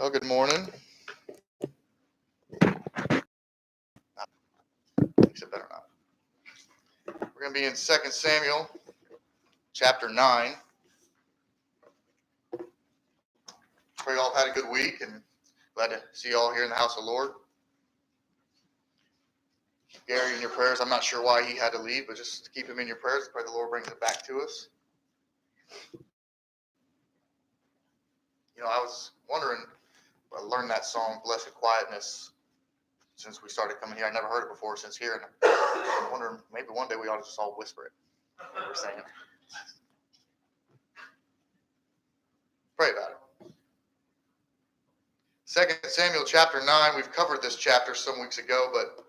Well, good morning. Makes it better now. We're going to be in 2 Samuel chapter 9. Pray you all had a good week and glad to see you all here in the house of the Lord. Gary, in your prayers, I'm not sure why he had to leave, but just keep him in your prayers. Pray the Lord brings it back to us. You know, I was wondering, I learned that song, Blessed Quietness, since we started coming here. I never heard it before since here. And I'm wondering, maybe one day we ought to just all whisper it. What we're saying. Pray about it. 2 Samuel chapter 9, we've covered this chapter some weeks ago, but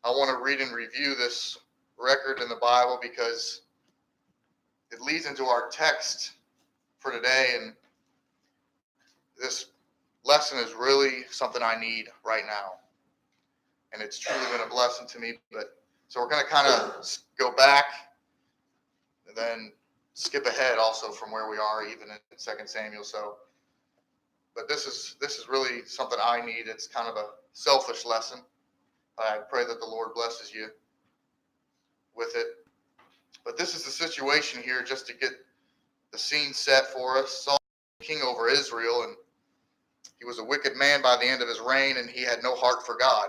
I want to read and review this record in the Bible because it leads into our text for today, and this lesson is really something I need right now, and it's truly been a blessing to me. But so we're going to kind of go back and then skip ahead also from where we are even in 2 Samuel. But this is really something I need. It's kind of a selfish lesson. I pray that the Lord blesses you with it. But this is the situation here, just to get the scene set for us. Saul was king over Israel, and he was a wicked man by the end of his reign, and he had no heart for God.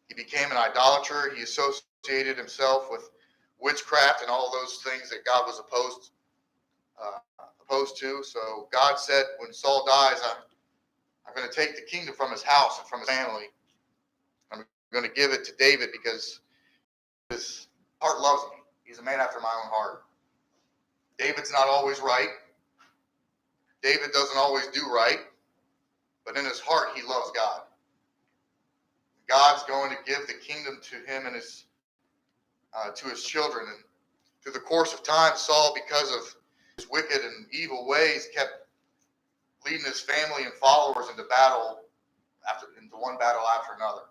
He became an idolater. He associated himself with witchcraft and all those things that God was opposed to. So God said, when Saul dies, I'm going to take the kingdom from his house and from his family. I'm going to give it to David because his heart loves me. He's a man after my own heart. David's not always right. David doesn't always do right. But in his heart, he loves God. God's going to give the kingdom to him and to his children. And through the course of time, Saul, because of his wicked and evil ways, kept leading his family and followers into one battle after another,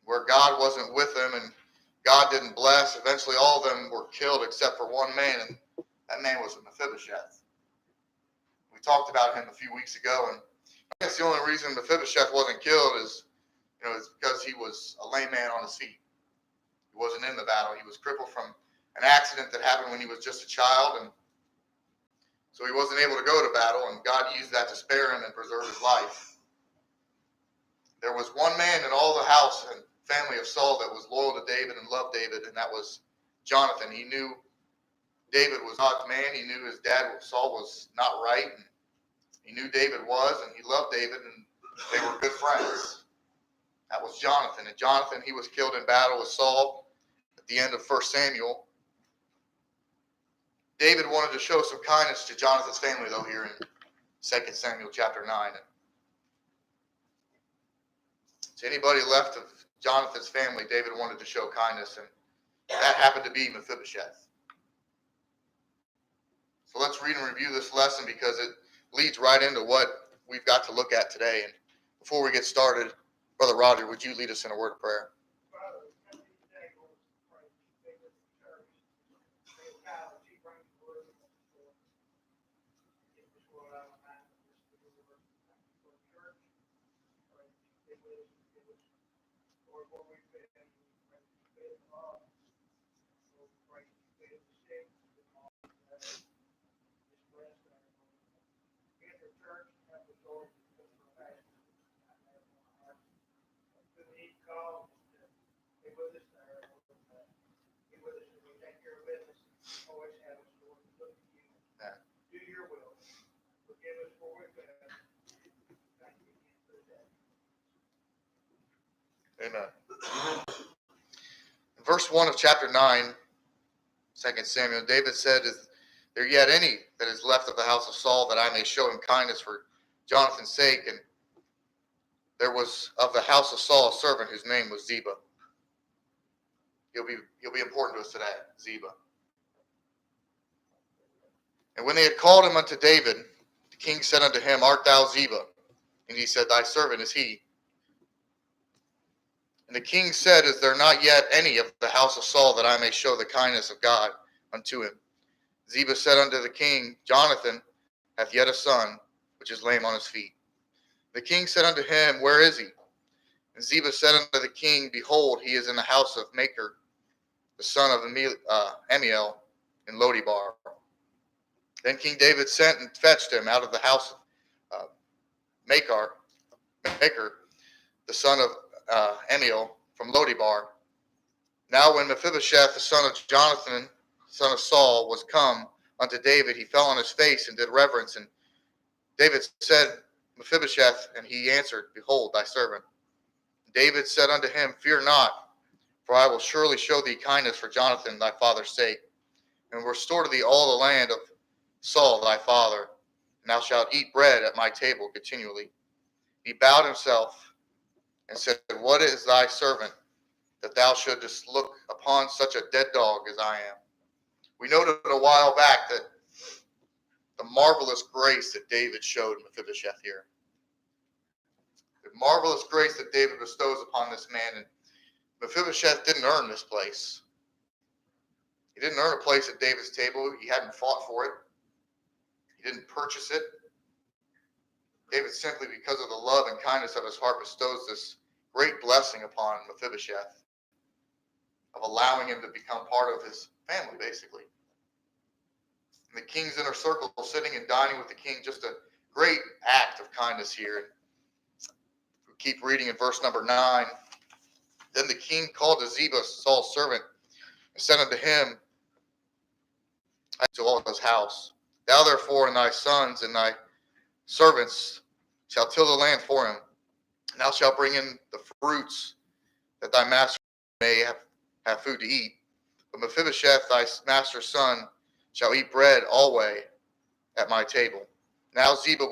where God wasn't with them and God didn't bless. Eventually, all of them were killed except for one man, and that man was Mephibosheth. We talked about him a few weeks ago, and I guess the only reason Mephibosheth wasn't killed is because he was a lame man on his feet. He wasn't in the battle. He was crippled from an accident that happened when he was just a child, and so he wasn't able to go to battle, and God used that to spare him and preserve his life. There was one man in all the house and family of Saul that was loyal to David and loved David, and that was Jonathan. He knew David was God's man. He knew his dad, Saul, was not right, and he knew David was, and he loved David, and they were good friends. That was Jonathan. And Jonathan, he was killed in battle with Saul at the end of 1 Samuel. David wanted to show some kindness to Jonathan's family, though, here in 2 Samuel chapter 9. To anybody left of Jonathan's family, David wanted to show kindness, and that happened to be Mephibosheth. So let's read and review this lesson because it leads right into what we've got to look at today. And before we get started, Brother Roger, would you lead us in a word of prayer? Amen. In verse 1 of chapter 9, 2 Samuel, David said, "Is there yet any that is left of the house of Saul, that I may show him kindness for Jonathan's sake?" And there was of the house of Saul a servant whose name was Ziba. He'll be important to us today, Ziba. And when they had called him unto David, the king said unto him, "Art thou Ziba?" And he said, "Thy servant is he." And the king said, "Is there not yet any of the house of Saul, that I may show the kindness of God unto him?" Ziba said unto the king, "Jonathan, hath yet a son, which is lame on his feet. The king said unto him, Where is he? And Ziba said unto the king, Behold, he is in the house of Machir, the son of Amiel, in Lodibar. Then King David sent and fetched him out of the house of Machir, the son of Amiel, from Lodibar. Now when Mephibosheth, the son of Jonathan, son of Saul, was come unto David, he fell on his face and did reverence. And David said, Mephibosheth, and he answered, Behold, thy servant. David said unto him, Fear not, for I will surely show thee kindness for Jonathan thy father's sake, and will restore to thee all the land of Saul thy father, and thou shalt eat bread at my table continually. He bowed himself and said, What is thy servant, that thou shouldest look upon such a dead dog as I am? We noted a while back that the marvelous grace that David showed Mephibosheth here. The marvelous grace that David bestows upon this man. And Mephibosheth didn't earn this place. He didn't earn a place at David's table. He hadn't fought for it. He didn't purchase it. David simply, because of the love and kindness of his heart, bestows this great blessing upon Mephibosheth of allowing him to become part of his family, basically. In the king's inner circle, sitting and dining with the king, just a great act of kindness here. We keep reading in verse number 9. Then the king called to Ziba, Saul's servant, and said unto him, to all his house, Thou therefore and thy sons and thy servants shall till the land for him, and thou shalt bring in the fruits, that thy master may have food to eat. But Mephibosheth, thy master's son, shall eat bread alway at my table. Now Ziba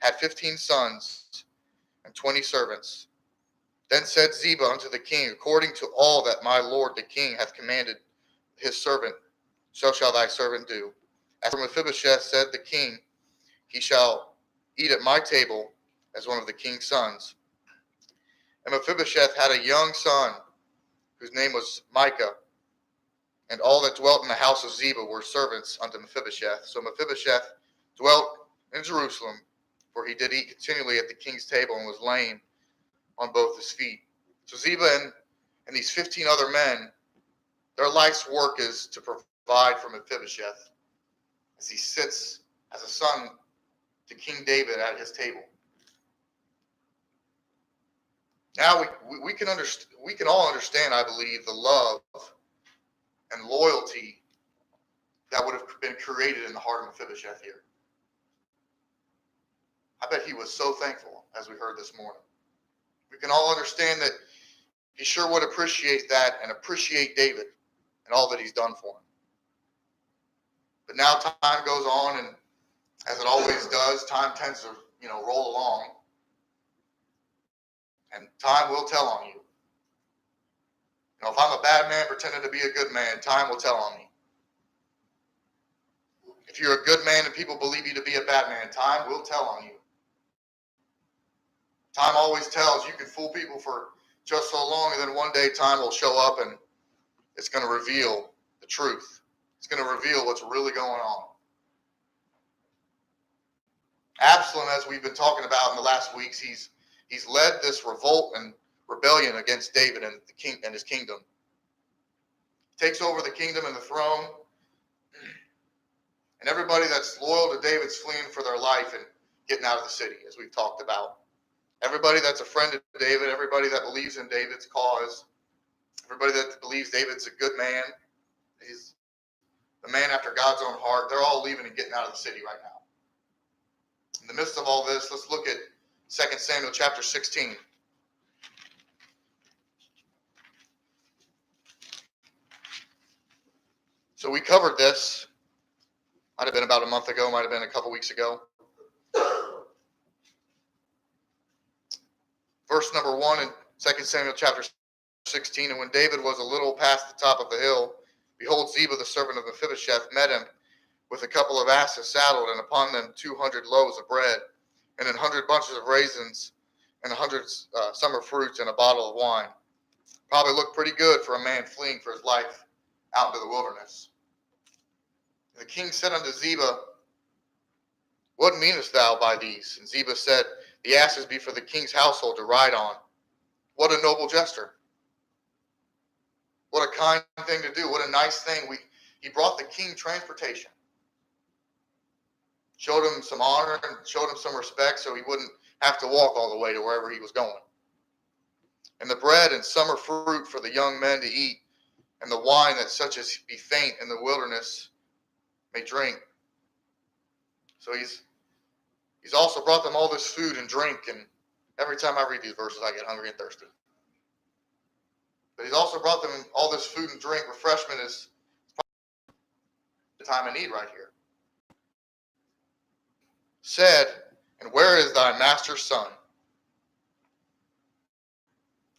had 15 sons and 20 servants. Then said Ziba unto the king, According to all that my lord the king hath commanded his servant, so shall thy servant do. As for Mephibosheth, said the king, he shall eat at my table as one of the king's sons. And Mephibosheth had a young son, whose name was Micah, and all that dwelt in the house of Ziba were servants unto Mephibosheth. So Mephibosheth dwelt in Jerusalem, for he did eat continually at the king's table, and was lame on both his feet. So Ziba and these 15 other men, their life's work is to provide for Mephibosheth as he sits as a son to King David at his table. Now we can all understand, I believe, the love and loyalty that would have been created in the heart of Mephibosheth here. I bet he was so thankful, as we heard this morning. We can all understand that he sure would appreciate that and appreciate David and all that he's done for him. But now time goes on, and as it always does, time tends to, roll along. And time will tell on you. If I'm a bad man pretending to be a good man, time will tell on me. If you're a good man and people believe you to be a bad man, time will tell on you. Time always tells. You can fool people for just so long, and then one day time will show up and it's going to reveal the truth. It's going to reveal what's really going on. Absalom, as we've been talking about in the last weeks, he's led this revolt and rebellion against David and the king and his kingdom. He takes over the kingdom and the throne, and everybody that's loyal to David's fleeing for their life and getting out of the city, as we've talked about. Everybody that's a friend of David, everybody that believes in David's cause, everybody that believes David's a good man, he's the man after God's own heart, they're all leaving and getting out of the city right now. In the midst of all this, let's look at 2 Samuel chapter 16. So we covered this. Might have been about a month ago, might have been a couple weeks ago. Verse number 1 in 2 Samuel chapter 16, And when David was a little past the top of the hill, behold, Ziba, the servant of Mephibosheth, met him with a couple of asses saddled, and upon them 200 loaves of bread, and 100 bunches of raisins, and 100 summer fruits, and a bottle of wine. Probably looked pretty good for a man fleeing for his life out into the wilderness. And the king said unto Ziba, What meanest thou by these? And Ziba said, The asses be for the king's household to ride on. What a noble gesture. What a kind thing to do. What a nice thing. He brought the king transportation. Showed him some honor and showed him some respect so he wouldn't have to walk all the way to wherever he was going. And the bread and summer fruit for the young men to eat, and the wine that such as be faint in the wilderness may drink. So he's also brought them all this food and drink, and every time I read these verses I get hungry and thirsty. But he's also brought them all this food and drink. Refreshment is the time of need right here. Said, and where is thy master's son?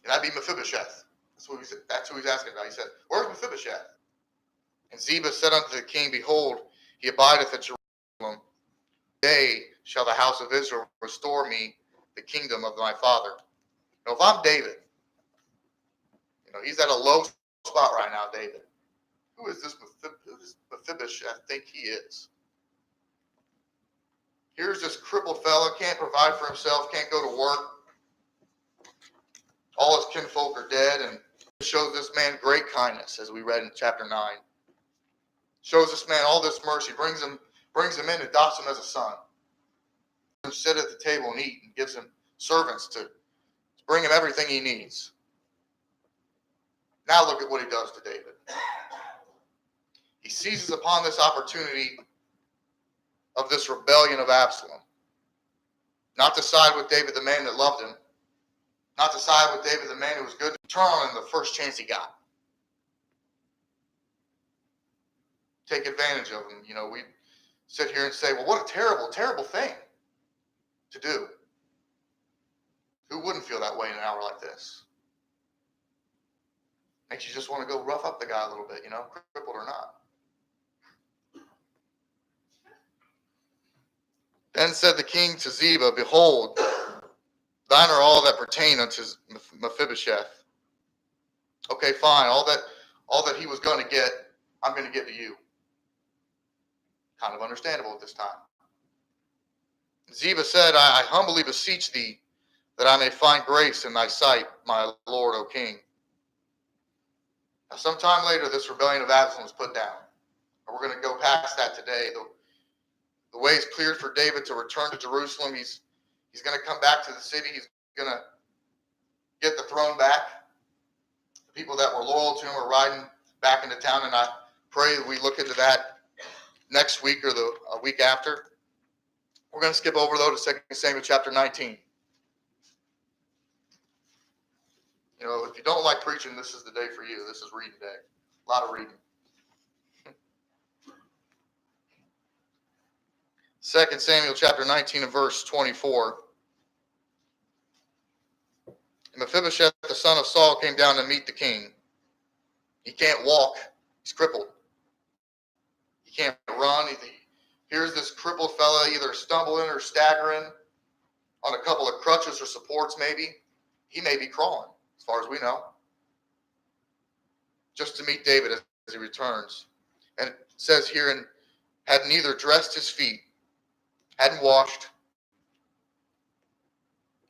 And that'd be Mephibosheth. That's who he's asking about. He said, where's Mephibosheth? And Ziba said unto the king, Behold, he abideth at Jerusalem. Today shall the house of Israel restore me the kingdom of my father. Now, if I'm David, he's at a low spot right now, David. Who does Mephibosheth think he is? Here's this crippled fella, can't provide for himself, can't go to work. All his kinfolk are dead, and shows this man great kindness, as we read in chapter 9. Shows this man all this mercy, brings him in, adopts him as a son. He sit at the table and eat, and gives him servants to bring him everything he needs. Now look at what he does to David. He seizes upon this opportunity of this rebellion of Absalom. Not to side with David, the man that loved him. Not to side with David, the man who was good. Turn on him the first chance he got. Take advantage of him. We sit here and say, well, what a terrible, terrible thing to do. Who wouldn't feel that way in an hour like this? Makes you just want to go rough up the guy a little bit, crippled or not. Then said the king to Ziba, Behold, thine are all that pertain unto Mephibosheth. Okay, fine. All that he was going to get, I'm going to give to you. Kind of understandable at this time. Ziba said, I humbly beseech thee that I may find grace in thy sight, my lord, O king. Now, sometime later, this rebellion of Absalom was put down. And we're going to go past that today. The way is cleared for David to return to Jerusalem. He's going to come back to the city. He's going to get the throne back. The people that were loyal to him are riding back into town, and I pray that we look into that next week or the week after. We're going to skip over, though, to 2 Samuel chapter 19. If you don't like preaching, this is the day for you. This is reading day. A lot of reading. 2 Samuel chapter 19 and verse 24. And Mephibosheth, the son of Saul, came down to meet the king. He can't walk. He's crippled. He can't run. Here's this crippled fella either stumbling or staggering on a couple of crutches or supports maybe. He may be crawling, as far as we know. Just to meet David as he returns. And it says here, and had neither dressed his feet, hadn't washed,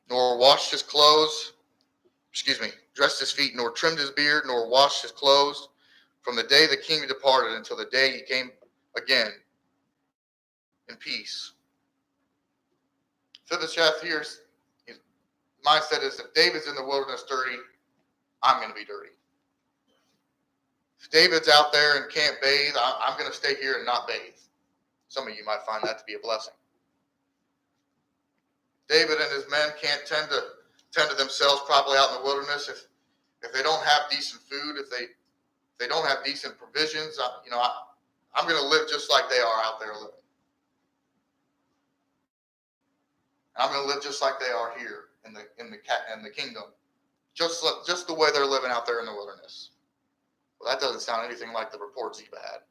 nor washed his clothes, dressed his feet, nor trimmed his beard, nor washed his clothes, from the day the king departed until the day he came again in peace. Mephibosheth here, his mindset is, if David's in the wilderness dirty, I'm going to be dirty. If David's out there and can't bathe, I'm going to stay here and not bathe. Some of you might find that to be a blessing. David and his men can't tend to themselves properly out in the wilderness if they don't have decent food, if they don't have decent provisions. I'm going to live just like they are out there living. I'm going to live just like they are here in the kingdom, just the way they're living out there in the wilderness. Well, that doesn't sound anything like the report Ziba had.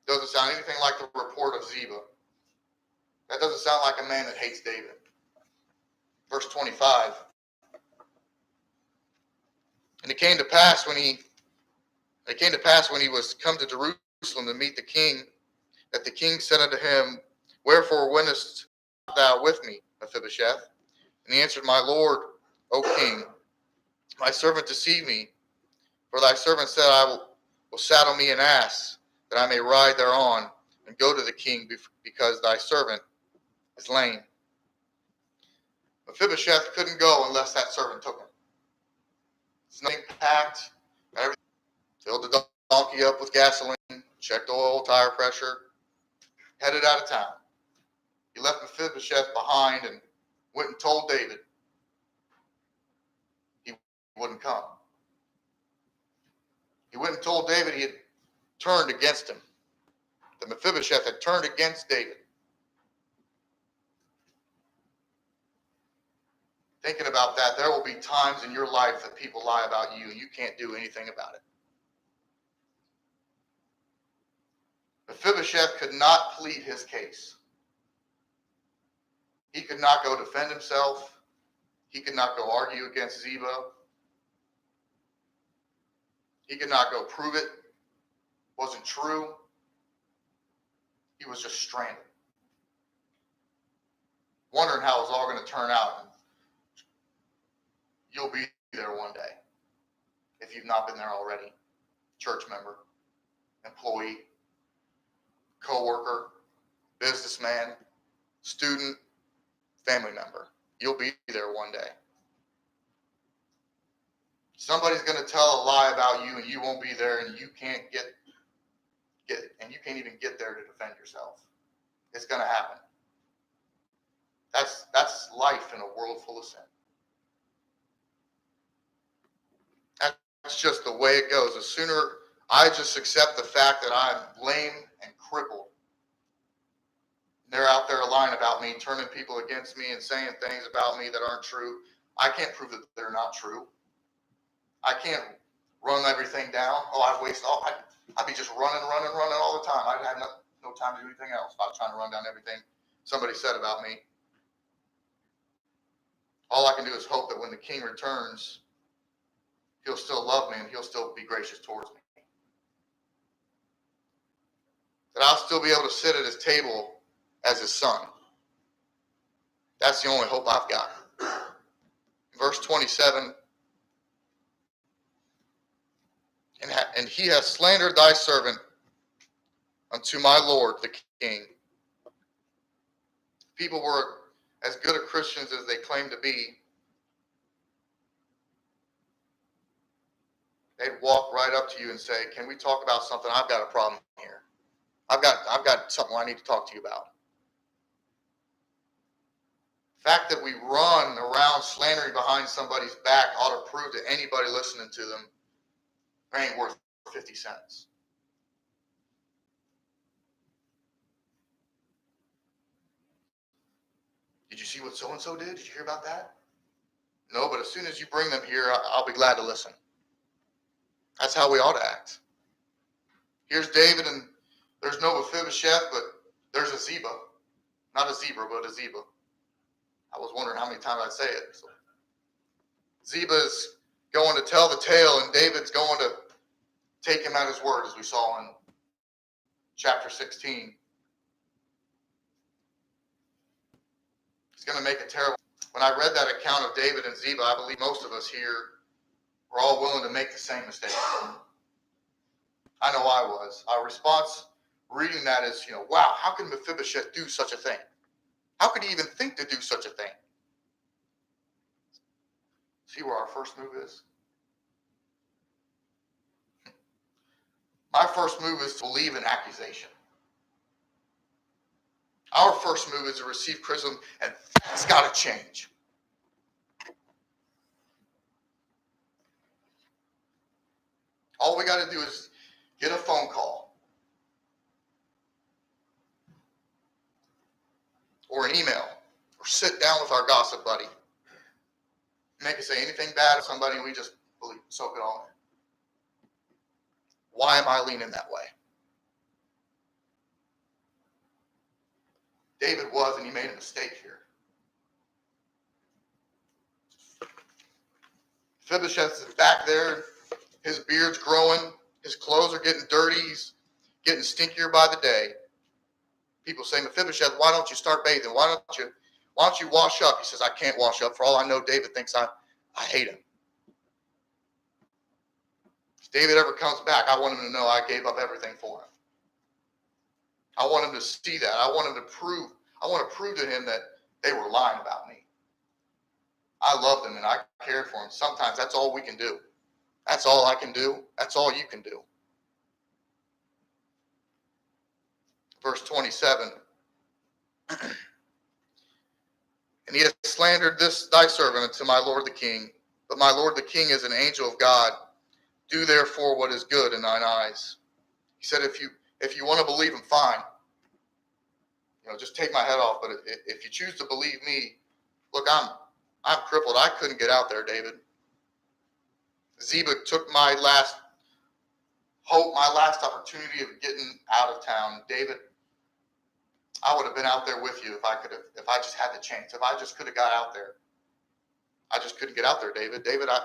Doesn't sound anything like the report of Ziba. That doesn't sound like a man that hates David. Verse 25. And it came to pass when he was come to Jerusalem to meet the king, that the king said unto him, Wherefore wentest thou with me, Mephibosheth? And he answered, My lord, O king, my servant deceived me. For thy servant said, I will saddle me an ass, that I may ride thereon, and go to the king, because thy servant is lame. Mephibosheth couldn't go unless that servant took him. It's nothing packed, everything. Filled the donkey up with gasoline, checked oil, tire pressure, headed out of town. He left Mephibosheth behind and went and told David he wouldn't come. He went and told David he had turned against him. That Mephibosheth had turned against David. Thinking about that, there will be times in your life that people lie about you and you can't do anything about it. Mephibosheth could not plead his case. He could not go defend himself. He could not go argue against Ziba. He could not go prove it wasn't true. He was just stranded, wondering how it was all going to turn out. You'll be there one day if you've not been there already. Church member, employee, co-worker, businessman, student, family member. You'll be there one day. Somebody's going to tell a lie about you and you won't be there, and you can't get it, and you can't even get there to defend yourself. It's going to happen. That's life in a world full of sin. That's just the way it goes. The sooner I just accept the fact that I'm lame and crippled, they're out there lying about me, turning people against me and saying things about me that aren't true. I can't prove that they're not true. I can't run everything down. I'd be just running all the time. I'd have no time to do anything else if I was trying to run down everything somebody said about me. All I can do is hope that when the king returns, he'll still love me and he'll still be gracious towards me. That I'll still be able to sit at his table as his son. That's the only hope I've got. Verse 27, and he has slandered thy servant unto my lord the king. People were as good a Christians as they claimed to be. They'd walk right up to you and say, can we talk about something? I've got a problem here. I've got something I need to talk to you about. The fact that we run around slandering behind somebody's back ought to prove to anybody listening to them they ain't worth 50 cents. Did you see what so-and-so did? Did you hear about that? No, but as soon as you bring them here, I'll be glad to listen. That's how we ought to act. Here's David, and there's no Mephibosheth, but there's a Ziba. Not a zebra, but a Ziba. I was wondering how many times I'd say it. So, Ziba's going to tell the tale, and David's going to take him at his word, as we saw in chapter 16. He's going to make a terrible... When I read that account of David and Ziba, I believe most of us here were all willing to make the same mistake. I know I was. Our response reading that is, wow, how can Mephibosheth do such a thing? How could he even think to do such a thing? See where our first move is? My first move is to believe in accusation. Our first move is to receive criticism, and that's got to change. All we got to do is get a phone call or an email or sit down with our gossip buddy. Make us say anything bad of somebody and we just believe, soak it all in. Why am I leaning that way? David was, and he made a mistake here. Mephibosheth is back there. His beard's growing. His clothes are getting dirty. He's getting stinkier by the day. People say, Mephibosheth, why don't you start bathing? Why don't you wash up? He says, I can't wash up. For all I know, David thinks I hate him. If David ever comes back, I want him to know I gave up everything for him. I want him to see that. I want to prove to him that they were lying about me. I loved him and I cared for him. Sometimes that's all we can do. That's all I can do. That's all you can do. Verse 27. And he has slandered this thy servant unto my lord the king. But my lord the king is an angel of God. Do therefore what is good in thine eyes. He said, if you want to believe him, fine. Just take my head off. But if you choose to believe me, look, I'm crippled. I couldn't get out there, David. Ziba took my last hope, my last opportunity of getting out of town. David, I would have been out there with you if I just had the chance. If I just could have got out there. I just couldn't get out there, David. David, I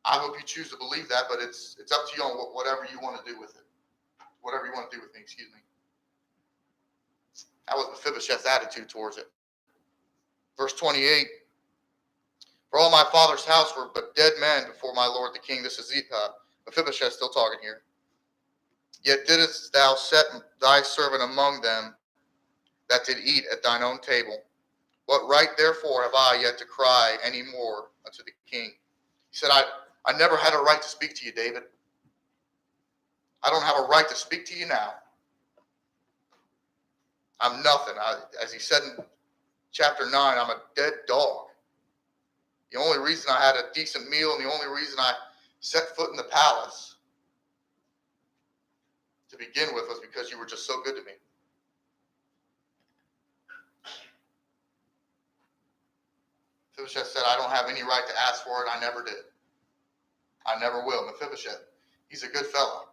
hope you choose to believe that, but it's up to you on whatever you want to do with it. Whatever you want to do with me, excuse me. That was Mephibosheth's attitude towards it. Verse 28. For all my father's house were but dead men before my lord the king. This is Mephibosheth still talking here. Yet didst thou set thy servant among them that did eat at thine own table. What right therefore have I yet to cry any more unto the king? He said, I never had a right to speak to you, David. I don't have a right to speak to you now. I'm nothing. As he said in chapter 9, I'm a dead dog. The only reason I had a decent meal and the only reason I set foot in the palace to begin with was because you were just so good to me. Mephibosheth said, I don't have any right to ask for it. I never did. I never will. Mephibosheth, he's a good fellow.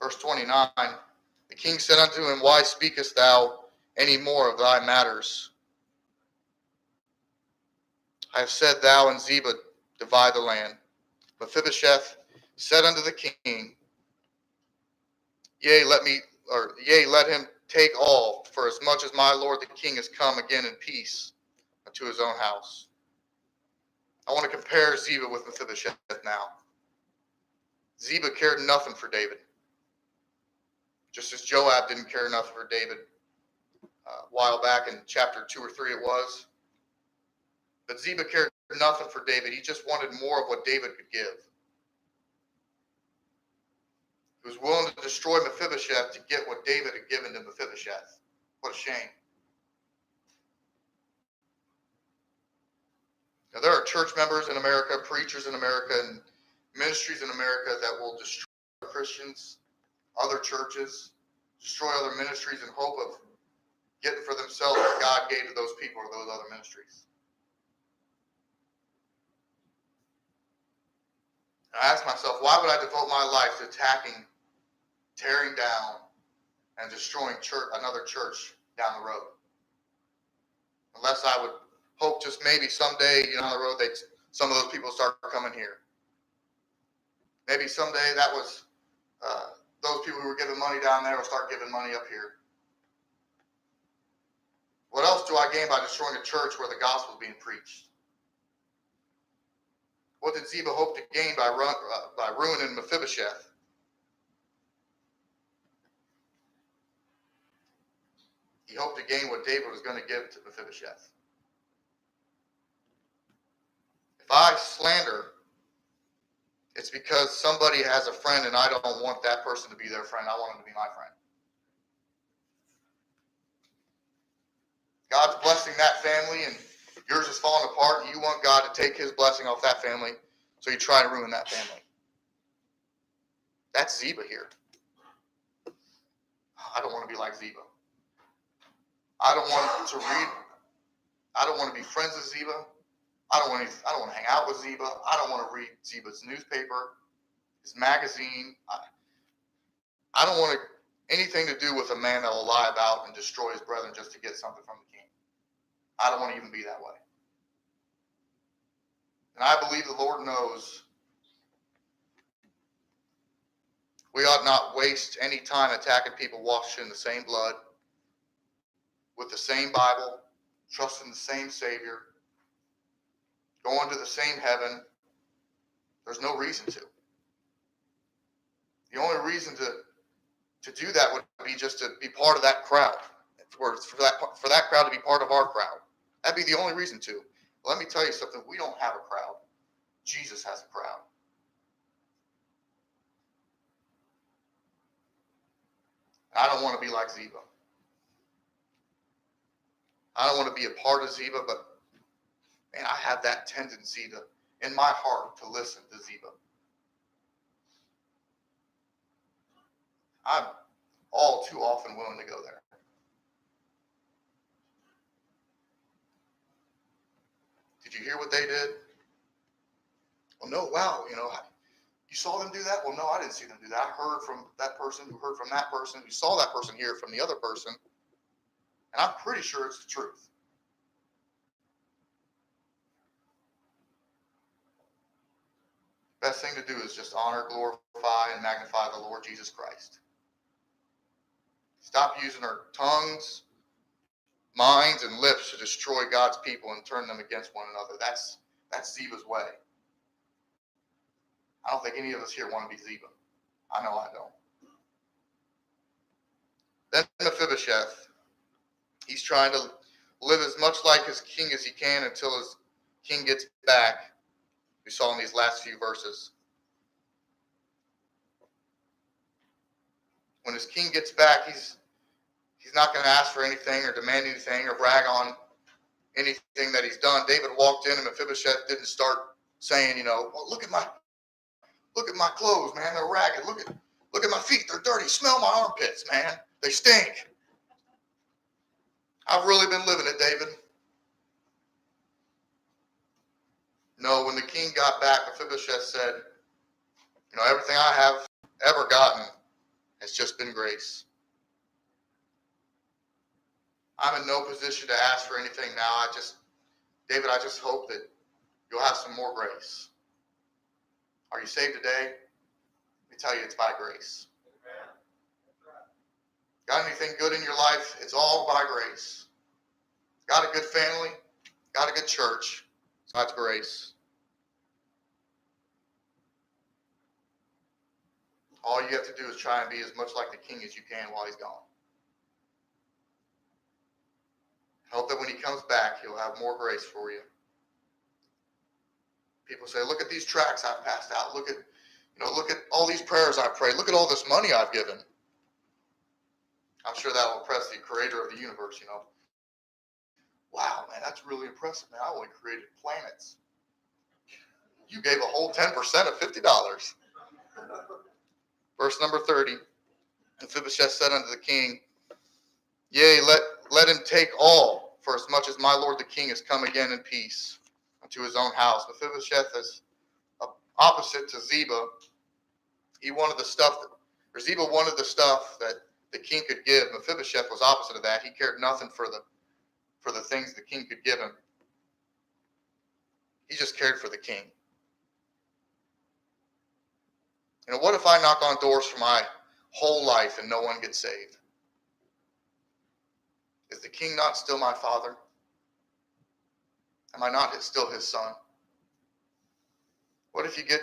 Verse 29, the king said unto him, why speakest thou any more of thy matters? I have said, thou and Ziba divide the land. Mephibosheth said unto the king, Yea, let him take all, for as much as my lord the king has come again in peace unto his own house. I want to compare Ziba with Mephibosheth now. Ziba cared nothing for David, just as Joab didn't care nothing for David a while back in chapter 2 or 3 it was. But Ziba cared nothing for David. He just wanted more of what David could give. He was willing to destroy Mephibosheth to get what David had given to Mephibosheth. What a shame. Now, there are church members in America, preachers in America, and ministries in America that will destroy Christians, other churches, destroy other ministries in hope of getting for themselves what God gave to those people or those other ministries. And I ask myself, why would I devote my life to attacking, tearing down, and destroying another church down the road? Unless I would hope just maybe someday, down the road, some of those people start coming here. Maybe someday that was those people who were giving money down there will start giving money up here. What else do I gain by destroying a church where the gospel is being preached? What did Ziba hope to gain by ruining Mephibosheth? He hoped to gain what David was going to give to Mephibosheth. If I slander, it's because somebody has a friend and I don't want that person to be their friend. I want him to be my friend. God's blessing that family and yours is falling apart and you want God to take his blessing off that family, so you try to ruin that family. That's Ziba here. I don't want to be like Ziba. I don't want to be friends with Ziba. I don't want to hang out with Ziba. I don't want to read Ziba's newspaper, his magazine. I don't want anything to do with a man that will lie about and destroy his brethren just to get something from the king. I don't want to even be that way. And I believe the Lord knows We ought not waste any time attacking people washed in the same blood, with the same Bible, trusting the same Savior, going to the same heaven. There's no reason to. The only reason to do that would be just to be part of that crowd, for that crowd to be part of our crowd. That'd be the only reason to. Let me tell you something. We don't have a crowd. Jesus has a crowd. I don't want to be like Ziba. I don't want to be a part of Ziba, but man, I have that tendency in my heart to listen to Ziba. I'm all too often willing to go there. Did you hear what they did? Well, no, wow, you saw them do that? Well, no, I didn't see them do that. I heard from that person who heard from that person who saw that person hear from the other person. And I'm pretty sure it's the truth. Best thing to do is just honor, glorify, and magnify the Lord Jesus Christ. Stop using our tongues, minds, and lips to destroy God's people and turn them against one another. That's Ziba's way. I don't think any of us here want to be Ziba. I know I don't. Then Mephibosheth, he's trying to live as much like his king as he can until his king gets back. We saw in these last few verses. When his king gets back, he's not going to ask for anything or demand anything or brag on anything that he's done. David walked in and Mephibosheth didn't start saying, well, look at my clothes, man. They're ragged. Look at my feet. They're dirty. Smell my armpits, man. They stink. I've really been living it, David. No, when the king got back, Mephibosheth said, everything I have ever gotten has just been grace. I'm in no position to ask for anything now. David, I just hope that you'll have some more grace. Are you saved today? Let me tell you, it's by grace. Got anything good in your life? It's all by grace. Got a good family? Got a good church? So that's grace. All you have to do is try and be as much like the king as you can while he's gone. Hope that when he comes back, he'll have more grace for you. People say, look at these tracts I've passed out. Look at all these prayers I've prayed. Look at all this money I've given. I'm sure that will impress the creator of the universe, Wow, man, that's really impressive, man. I only created planets. You gave a whole 10% of $50. Verse number 30. Mephibosheth said unto the king, Yea, let him take all, for as much as my lord the king is come again in peace unto his own house. Mephibosheth is opposite to Ziba. He wanted the stuff Ziba wanted the stuff that the king could give. Mephibosheth was opposite of that. He cared nothing for the things the king could give him. He just cared for the king. What if I knock on doors for my whole life and no one gets saved? Is the king not still my father? Am I not still his son? What if you give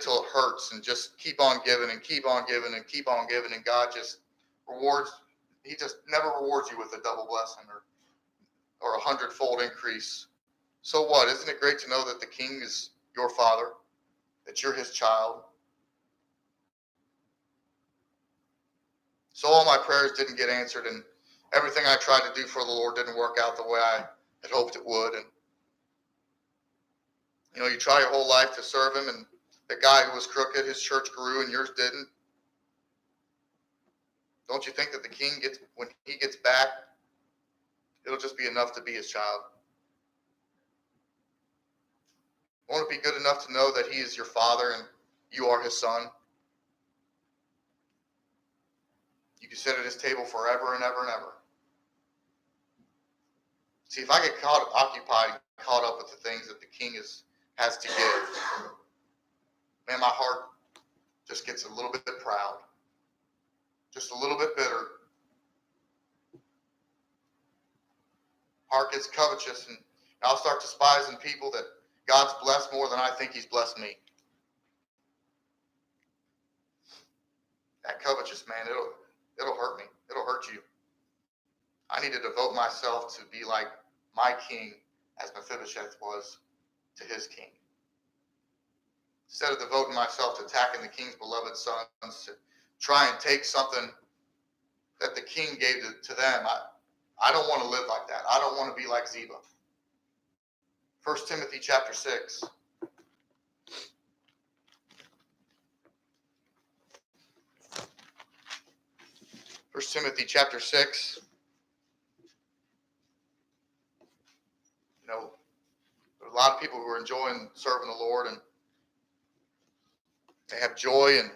till it hurts and just keep on giving and keep on giving and keep on giving, and God just he just never rewards you with a double blessing or 100-fold increase? So what? Isn't it great to know that the king is your father, that you're his child? So all my prayers didn't get answered, and everything I tried to do for the Lord didn't work out the way I had hoped it would. And you try your whole life to serve him, and the guy who was crooked, his church grew and yours didn't. Don't you think that the king when he gets back, it'll just be enough to be his child? Won't it be good enough to know that he is your father and you are his son? You can sit at his table forever and ever and ever. See, if I get caught up with the things that the king has to give, man, my heart just gets a little bit proud, just a little bit bitter. Heart gets covetous, and I'll start despising people that God's blessed more than I think he's blessed me. That covetous, man, it'll hurt me. It'll hurt you. I need to devote myself to be like my king as Mephibosheth was to his king. Instead of devoting myself to attacking the king's beloved sons, to try and take something that the king gave to them, I don't want to live like that. I don't want to be like Ziba. 1 Timothy chapter 6. First Timothy chapter 6. You know, there are a lot of people who are enjoying serving the Lord, and they have joy and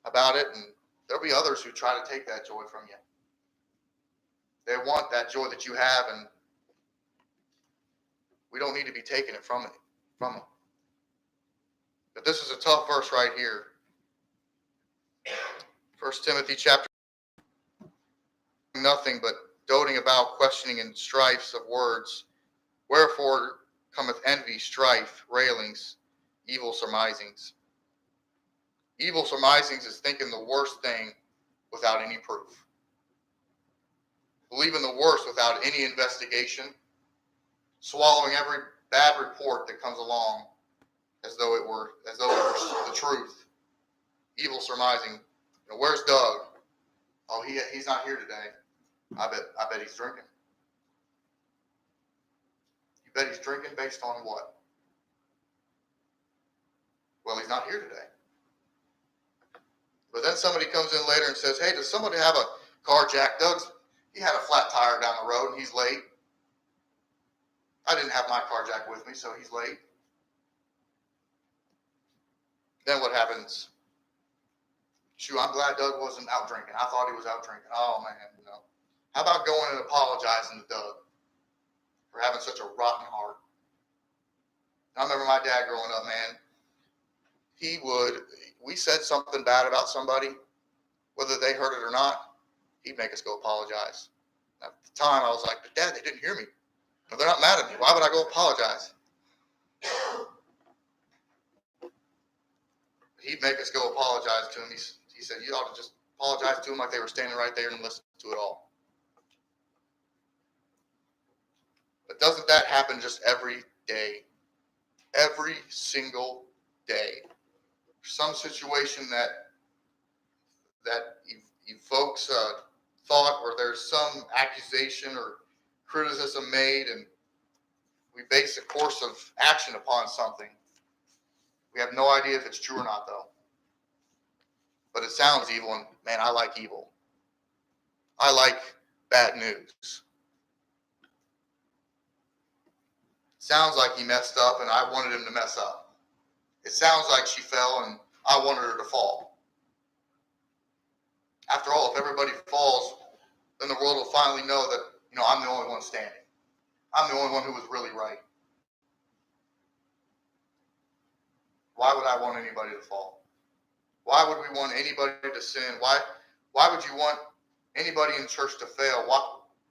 about it, and there'll be others who try to take that joy from you. They want that joy that you have, and we don't need to be taking it from them. But this is a tough verse right here. 1 Timothy chapter, nothing but doting about, questioning, and strifes of words. Wherefore cometh envy, strife, railings, evil surmisings. Evil surmisings is thinking the worst thing without any proof. Believing the worst without any investigation. Swallowing every bad report that comes along as though it were the truth. Evil surmising. You know, where's Doug? Oh, he's not here today. I bet he's drinking. You bet he's drinking based on what? Well, he's not here today. But then somebody comes in later and says, hey, does somebody have a car jack? He had a flat tire down the road and he's late. I didn't have my car jack with me, so he's late. Then what happens? Shoot, I'm glad Doug wasn't out drinking. I thought he was out drinking. Oh, man, you know. How about going and apologizing to Doug for having such a rotten heart? I remember my dad growing up, man. We said something bad about somebody, whether they heard it or not, he'd make us go apologize. At the time, I was like, but Dad, they didn't hear me. No, they're not mad at me. Why would I go apologize? He'd make us go apologize to him. He said, you ought to just apologize to them like they were standing right there and listen to it all. But doesn't that happen just every day? Every single day. Some situation that evokes a thought, or there's some accusation or criticism made, and we base a course of action upon something. We have no idea if it's true or not, though. But it sounds evil, and man, I like evil. I like bad news. It sounds like he messed up, and I wanted him to mess up. It sounds like she fell, and I wanted her to fall. After all, if everybody falls, then the world will finally know that, you know, I'm the only one standing. I'm the only one who was really right. Why would I want anybody to fall? Why would we want anybody to sin? Why would you want anybody in church to fail?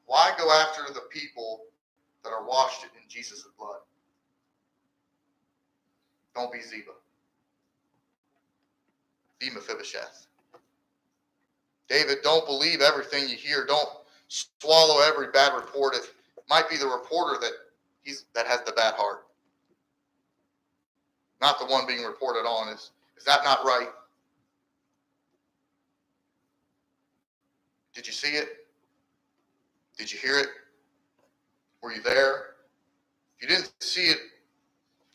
Why go after the people that are washed in Jesus' blood? Don't be Ziba. Be Mephibosheth. David, don't believe everything you hear. Don't swallow every bad report. It might be the reporter that has the bad heart, not the one being reported on. Is that not right? Did you see it? Did you hear it? Were you there? If you didn't see it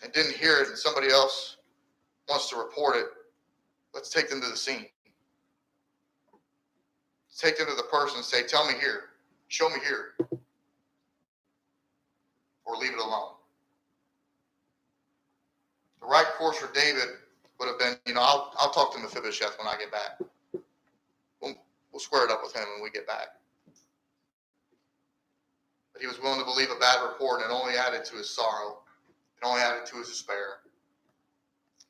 and didn't hear it, and somebody else wants to report it, let's take them to the scene. Take them to the person and say, tell me here, show me here, or leave it alone. The right course for David would have been, you know, I'll talk to Mephibosheth when I get back. We'll square it up with him when we get back. But he was willing to believe a bad report, and it only added to his sorrow. It only added to his despair.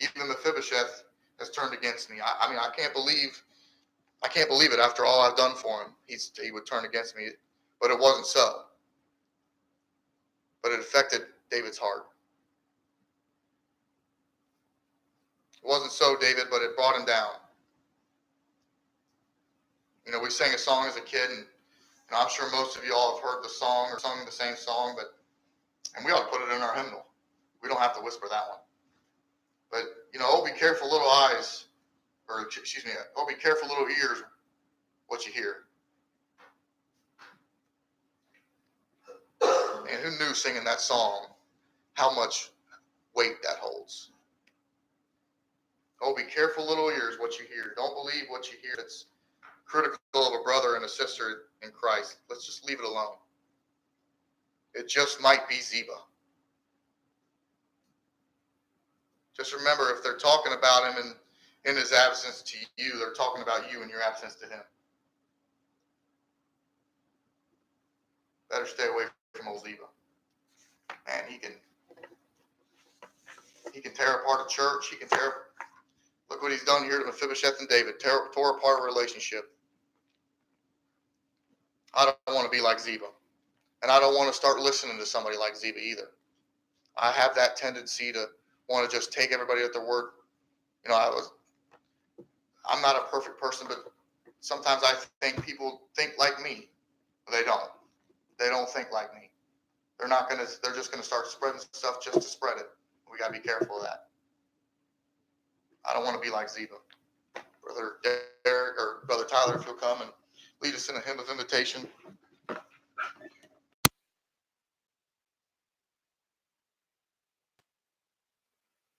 Even Mephibosheth has turned against me. I mean, I can't believe it after all I've done for him. He would turn against me, but it wasn't so. But it affected David's heart. It wasn't so, David, but it brought him down. You know, we sang a song as a kid, and I'm sure most of you all have heard the song or sung the same song, and we ought to put it in our hymnal. We don't have to whisper that one. But, you know, oh, be careful, little eyes, or excuse me, oh, be careful, little ears, what you hear. And who knew singing that song how much weight that holds? Oh, be careful, little ears, what you hear. Don't believe what you hear. It's critical of a brother and a sister in Christ. Let's just leave it alone. It just might be Ziba. Just remember, if they're talking about him in his absence to you, they're talking about you in your absence to him. Better stay away from old Ziba. Man, he can tear apart a church. Look what he's done here to Mephibosheth and David. Tore apart a relationship. I don't want to be like Ziba. And I don't want to start listening to somebody like Ziba either. I have that tendency to want to just take everybody at their word. You know, I'm not a perfect person, but sometimes I think people think like me. They don't. They don't think like me. They're just going to start spreading stuff just to spread it. We got to be careful of that. I don't want to be like Ziba. Brother Derek or Brother Tyler, if you'll come and lead us in a hymn of invitation.